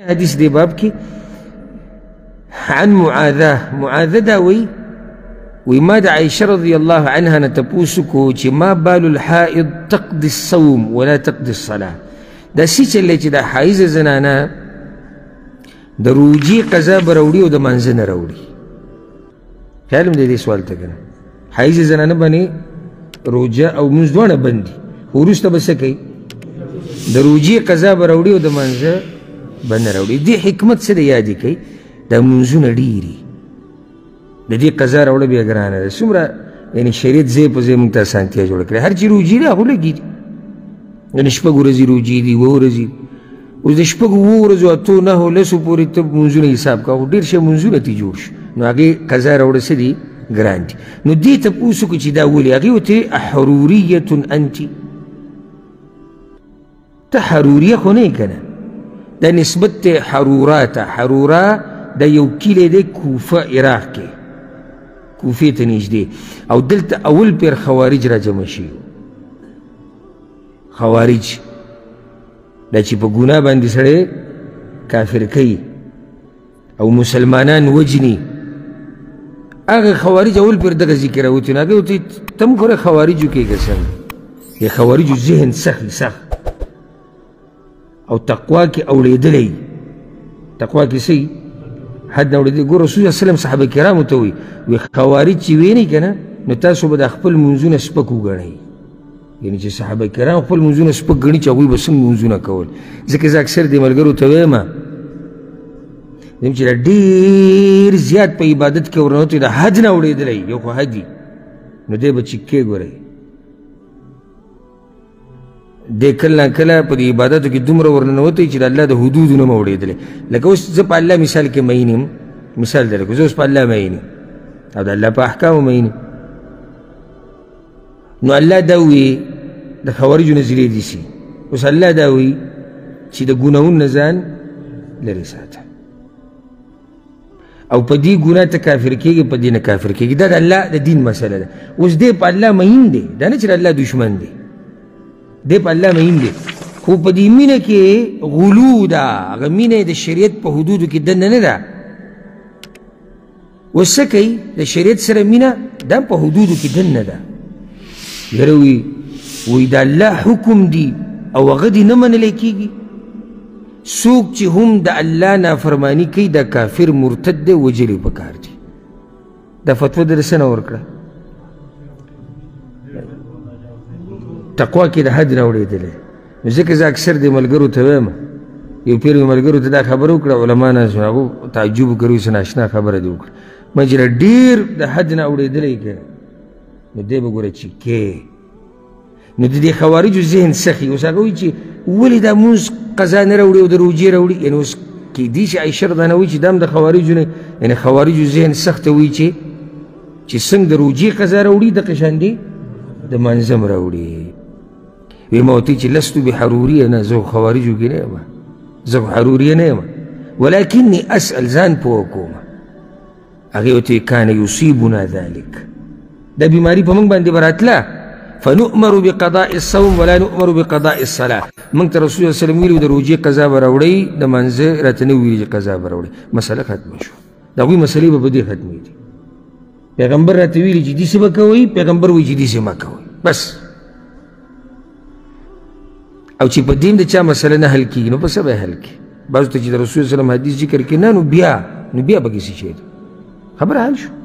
حديث دي بابكي عن معاذة داوي وما عائشة رضي الله عنها نتبوسكو ما بال الحائض تقضي الصوم ولا تقضي الصلاة. دا سيچ اللي دا حائزة زنانا دا روجي قضا براوڑي و دا منزن راوڑي. خیالم دي سوال تکنا حائزة زنانا باني روجا او منزدوانا بندي وروستا بسكي دا روجي قضا براوڑي و دا منزن بند راوڑي. دي حکمت سے دا یادی کئی دا منزون ڈیری دا دی قضا راوڑا بیا گرانا دا سمرا یعنی شریعت زی پا زی منتا سانتیا جوڑا کرے ہر چی روجی دا خو لگی دی یعنی شپگو رزی روجی دی وو رزی اس دا شپگو وو رزو اتو نهو لسو پوری تب منزون حساب کا دیر شا منزون تی جوڑش نو آگے قضا راوڑا سے دی گران دی نو دی تب اوسو کچی دا ولی آگے وطی احروریت انتی تا حروریہ خو نہیں کنا دا نسبت حروراتا حرورا دا یو کیلے دے کوفہ عراق کے کوفی تنیج دے او دلتا اول پیر خوارج را جمع شیو. خوارج دا چی پا گناہ باندی سڑے کافر کئی او مسلمانان وجنی آگا خوارج اول پیر دگا ذکر ہوتی نا آگا ہوتی تم کھوڑا خوارجو کے گسن یہ خوارجو ذہن سخت او تقوی کی اولیدلی تقوی کی سی حد اولیدلی گو رسول اللہ صلی اللہ علیہ وسلم صحابہ کرامو تاوی وی خوارج چی وینی کنا نو تاسو با دا خپل منزون سپکو گنی یعنی چی صحابہ کرام خپل منزون سپک گنی چا گوی بسنگ منزون کول ذکر اکثر دی ملگرو تاوی ما دیم چی دا دیر زیاد پا عبادت کے ورنو تی دا حد نا اولیدلی یو خو حدی نو دے با چکے گو رئی دے کلنا کلا پا دی عبادتو کی دمرا ورننوتی چی دا اللہ دا حدودو نما اوڑی دلے لکہ اس زب اللہ مثال کے مینیم مثال دلکو زب اس پا اللہ مینیم او دا اللہ پا احکام مینیم نو اللہ داوی دا خوارجو نزلی دیسی اس اللہ داوی چی دا گناہون نزان لرساتا او پا دی گناہ تا کافر کیگی پا دی نکافر کیگی دا اللہ دا دین مسئلہ دا اس دے پا اللہ مین دے دا نچر اللہ دشمن دے دے پا اللہ مہین دے خو پا دی مینہ کے غلو دا اگر مینہ دا شریعت پا حدودو کی دن ندا وسکی دا شریعت سر مینہ دا پا حدودو کی دن ندا یروی وی دا اللہ حکم دی او غدی نمن لیکی گی سوک چی ہم دا اللہ نافرمانی کی دا کافر مرتد دے وجلی پکار دی دا فتوہ دا رسنا ورکڑا تقوی کی دا حد نوڑی دلے ذکر ازا اکثر دی ملگرو تاویما یو پیر میں ملگرو تا دا خبرو کرا علماء ناسونا اگو تعجب کرو سناشنا خبر دیو کرا مجرہ دیر دا حد نوڑی دلے کرا نو دے بگورا چی کے نو دی خوارجو ذہن سخی اس آگوی چی ولی دا موز قضا نروڑی و دا روجی روڑی یعنی اس کی دیش عیشر دا نوی چی دام دا خوارجو نے یعنی خوارجو ذہن سخت ہوئی چی سنگ دا روجی قضا روڑی دا قشان دی دا منظم روڑی وی موتی چی لستو بحروری انا زو خوارجو کی نیما زو حروری نیما ولیکنی اسأل زان پوکوما اگیوتی کان یصیبنا ذالک دا بیماری پا منگ باندی براتلا فنؤمر بقضاء الصوم ولا نؤمر بقضاء الصلاة منگ تا رسول اللہ صلی اللہ علیہ وسلم ویلو دا روجی قضا براوڑی دا منزه راتنوی جی قضا براوڑی مسئلہ ختم شو دا کوئی مسئلہ با بدی ختمی دی پیغمبر راتویلی جی دیسی بکوئی پیغمبر وی جی دیسی مکوئی بس او چی پا دیم دا چا مسئلہ نا حل کی نو پا سب حل کی بعضو تا چی دا رسول صلی اللہ علیہ وسلم حدیث ذکر کی نا نو بیا بگیسی شید خبر حل شو